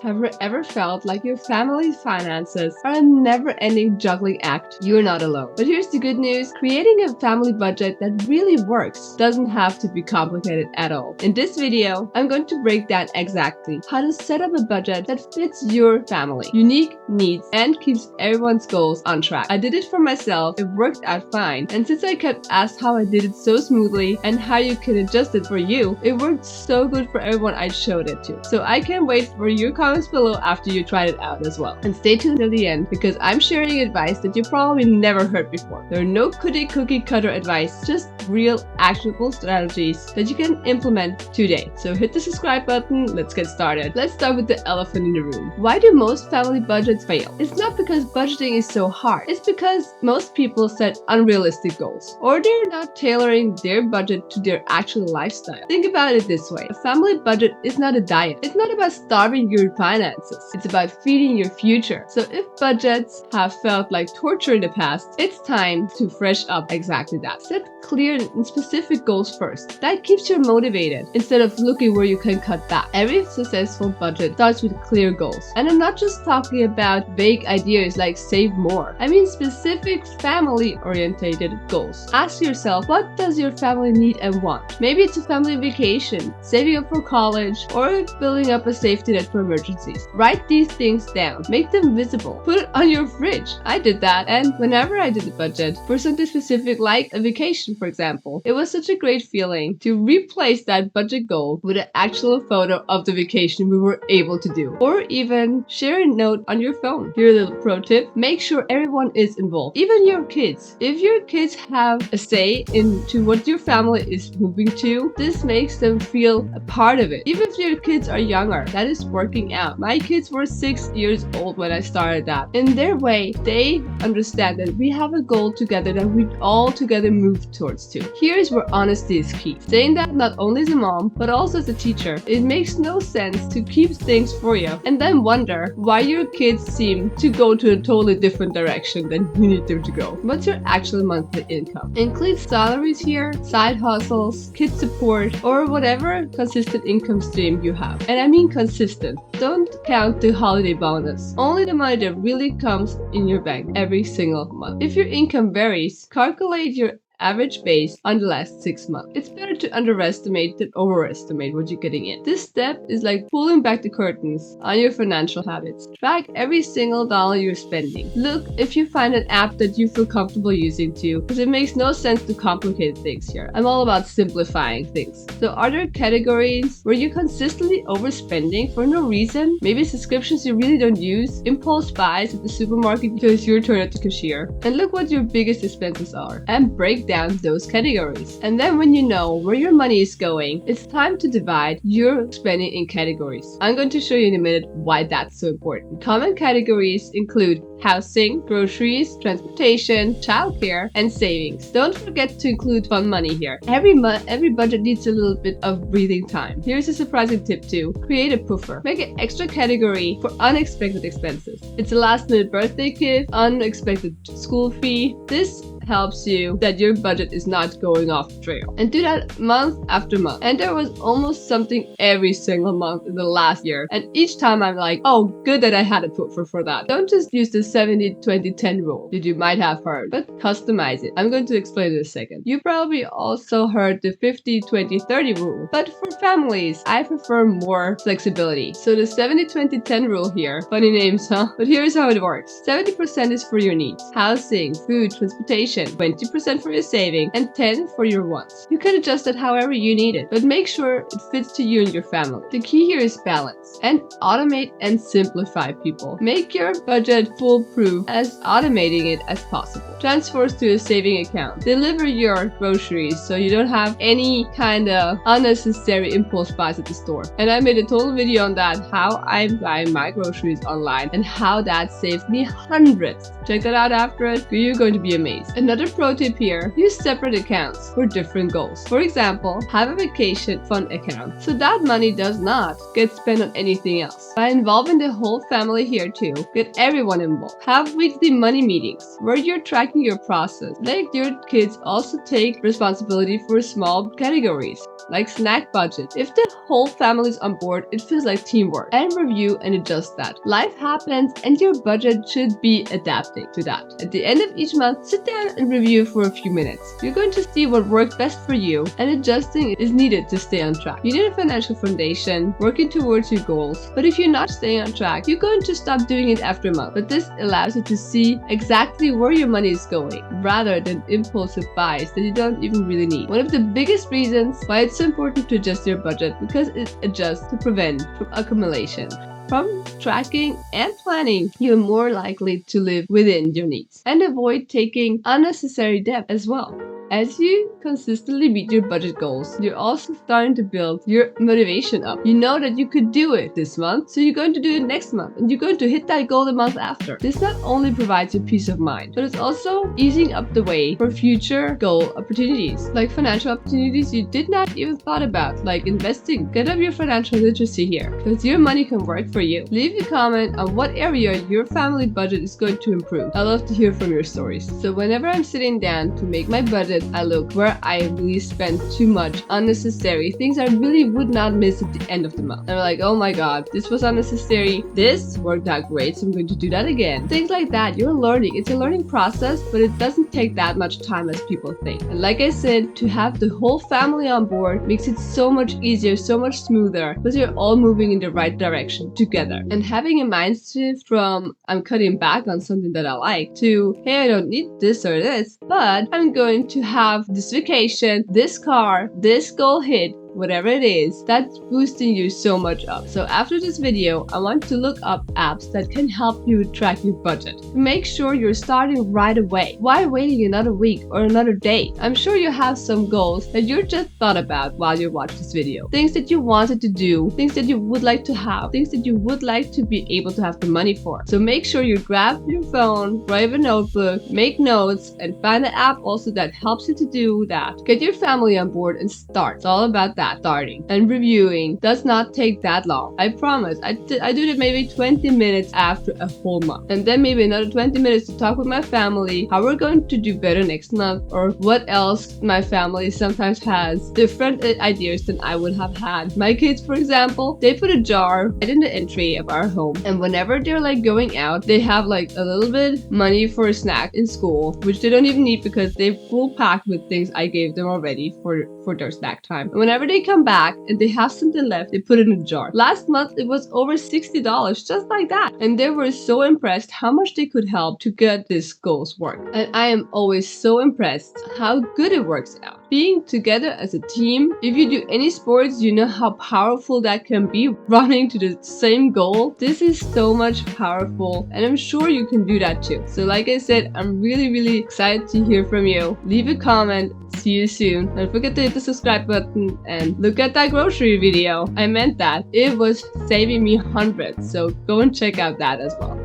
Have you ever felt like your family's finances are a never-ending juggling act? You're not alone. But here's the good news. Creating a family budget that really works doesn't have to be complicated at all. In this video, I'm going to break down exactly how to set up a budget that fits your family, unique needs, and keeps everyone's goals on track. I did it for myself, it worked out fine, and since I kept asked how I did it so smoothly and how you can adjust it for you, it worked so good for everyone I showed it to. So I can't wait for your comments below after you tried it out as well. And stay tuned till the end because I'm sharing advice that you probably never heard before. There are no cookie cutter advice, just real actionable strategies that you can implement today. So hit the subscribe button, let's get started. Let's start with the elephant in the room. Why do most family budgets fail? It's not because budgeting is so hard, it's because most people set unrealistic goals or they're not tailoring their budget to their actual lifestyle. Think about it this way. A family budget is not a diet. It's not about starving your finances. It's about feeding your future. So if budgets have felt like torture in the past, it's time to fresh up exactly that. Set clear and specific goals first. That keeps you motivated instead of looking where you can cut back. Every successful budget starts with clear goals. And I'm not just talking about vague ideas like save more. I mean specific family-oriented goals. Ask yourself, what does your family need and want? Maybe it's a family vacation, saving up for college, or building up a safety net for emergencies. Write these things down. Make them visible. Put it on your fridge. I did that, and whenever I did a budget for something specific like a vacation, for example, it was such a great feeling to replace that budget goal with an actual photo of the vacation we were able to do. Or even share a note on your phone. Here's a little pro tip. Make sure everyone is involved, even your kids. If your kids have a say into what your family is moving to, this makes them feel a part of it. Even if your kids are younger, that is working out. My kids were 6 years old when I started that. In their way, they understand that we have a goal together that we all together move towards to. Here's where honesty is key. Saying that not only as a mom, but also as a teacher. It makes no sense to keep things for you and then wonder why your kids seem to go to a totally different direction than you need them to go. What's your actual monthly income? Include salaries here, side hustles, kid support, or whatever consistent income stream you have. And I mean consistent. Don't count the holiday bonus. Only the money that really comes in your bank every single month. If your income varies, calculate your average base on the last 6 months. It's better to underestimate than overestimate what you're getting in. This step is like pulling back the curtains on your financial habits. Track every single dollar you're spending. Look if you find an app that you feel comfortable using too, because it makes no sense to complicate things here. I'm all about simplifying things. So are there categories where you're consistently overspending for no reason? Maybe subscriptions you really don't use, impulse buys at the supermarket because it's your turn at the cashier. And look what your biggest expenses are and break down those categories. And then when you know where your money is going, it's time to divide your spending in categories. I'm going to show you in a minute why that's so important. Common categories include housing, groceries, transportation, childcare, and savings. Don't forget to include fun money here. Every budget needs a little bit of breathing time. Here's a surprising tip too. Create a puffer. Make an extra category for unexpected expenses. It's a last minute birthday gift, unexpected school fee. This helps you that your budget is not going off the trail. And do that month after month. And there was almost something every single month in the last year. And each time I'm like, oh, good that I had a puffer for that. Don't just use the 70-20-10 rule that you might have heard, but customize it. I'm going to explain in a second. You probably also heard the 50-20-30 rule, but for families, I prefer more flexibility. So the 70-20-10 rule here, funny names, huh? But here's how it works. 70% is for your needs. Housing, food, transportation, 20% for your saving, and 10% for your wants. You can adjust it however you need it, but make sure it fits to you and your family. The key here is balance and automate and simplify people. Make your budget foolproof as automating it as possible. Transfers to a saving account. Deliver your groceries so you don't have any kind of unnecessary impulse buys at the store. And I made a total video on that, how I buy my groceries online and how that saved me hundreds. Check that out after it. You're going to be amazed. Another pro tip here, use separate accounts for different goals. For example, have a vacation fund account so that money does not get spent on anything else. By involving the whole family here too, get everyone involved. Have weekly money meetings where you're tracking your process. Let your kids also take responsibility for small categories. like snack budget. If the whole family is on board, it feels like teamwork. And review and adjust that. Life happens and your budget should be adapting to that. At the end of each month, sit down and review for a few minutes. You're going to see what worked best for you, and adjusting is needed to stay on track. You need a financial foundation, working towards your goals. But if you're not staying on track, you're going to stop doing it after a month. But this allows you to see exactly where your money is going, rather than impulsive buys that you don't even really need. One of the biggest reasons why it's so important to adjust your budget, because it adjusts to prevent from accumulation. From tracking and planning, you're more likely to live within your needs and avoid taking unnecessary debt as well. As you consistently meet your budget goals, you're also starting to build your motivation up. You know that you could do it this month, so you're going to do it next month, and you're going to hit that goal the month after. This not only provides you peace of mind, but it's also easing up the way for future goal opportunities, like financial opportunities you did not even thought about, like investing. Get up your financial literacy here, because your money can work for you. Leave a comment on what area your family budget is going to improve. I love to hear from your stories. So whenever I'm sitting down to make my budget, I look where I really spent too much unnecessary things I really would not miss at the end of the month. And I'm like, oh my god, this was unnecessary. This worked out great, so I'm going to do that again. Things like that. You're learning. It's a learning process, but it doesn't take that much time as people think. And like I said, to have the whole family on board makes it so much easier, so much smoother, because you're all moving in the right direction together. And having a mind shift from I'm cutting back on something that I like to hey, I don't need this or this, but I'm going to have this vacation, this car, this goal hit, whatever it is, that's boosting you so much up. So after this video, I want to look up apps that can help you track your budget. Make sure you're starting right away. Why waiting another week or another day? I'm sure you have some goals that you just thought about while you watch this video. Things that you wanted to do, things that you would like to have, things that you would like to be able to have the money for. So make sure you grab your phone, grab a notebook, make notes, and find an app also that helps you to do that. Get your family on board and start. It's all about that. Starting and reviewing does not take that long. I promise. I do it maybe 20 minutes after a whole month, and then maybe another 20 minutes to talk with my family how we're going to do better next month, or what else my family sometimes has different ideas than I would have had. My kids, for example, they put a jar right in the entry of our home, and whenever they're like going out, they have like a little bit money for a snack in school, which they don't even need because they've full packed with things I gave them already for their snack time. And whenever they come back and they have something left, they put it in a jar. Last month it was over $60 just like that, and they were so impressed how much they could help to get these goals work. And I am always so impressed how good it works out. Being together as a team, if you do any sports, you know how powerful that can be, running to the same goal. This is so much powerful, and I'm sure you can do that too. So like I said, I'm really excited to hear from you. Leave a comment. See you soon. Don't forget to hit the subscribe button and look at that grocery video. I meant that. It was saving me hundreds, so go and check out that as well.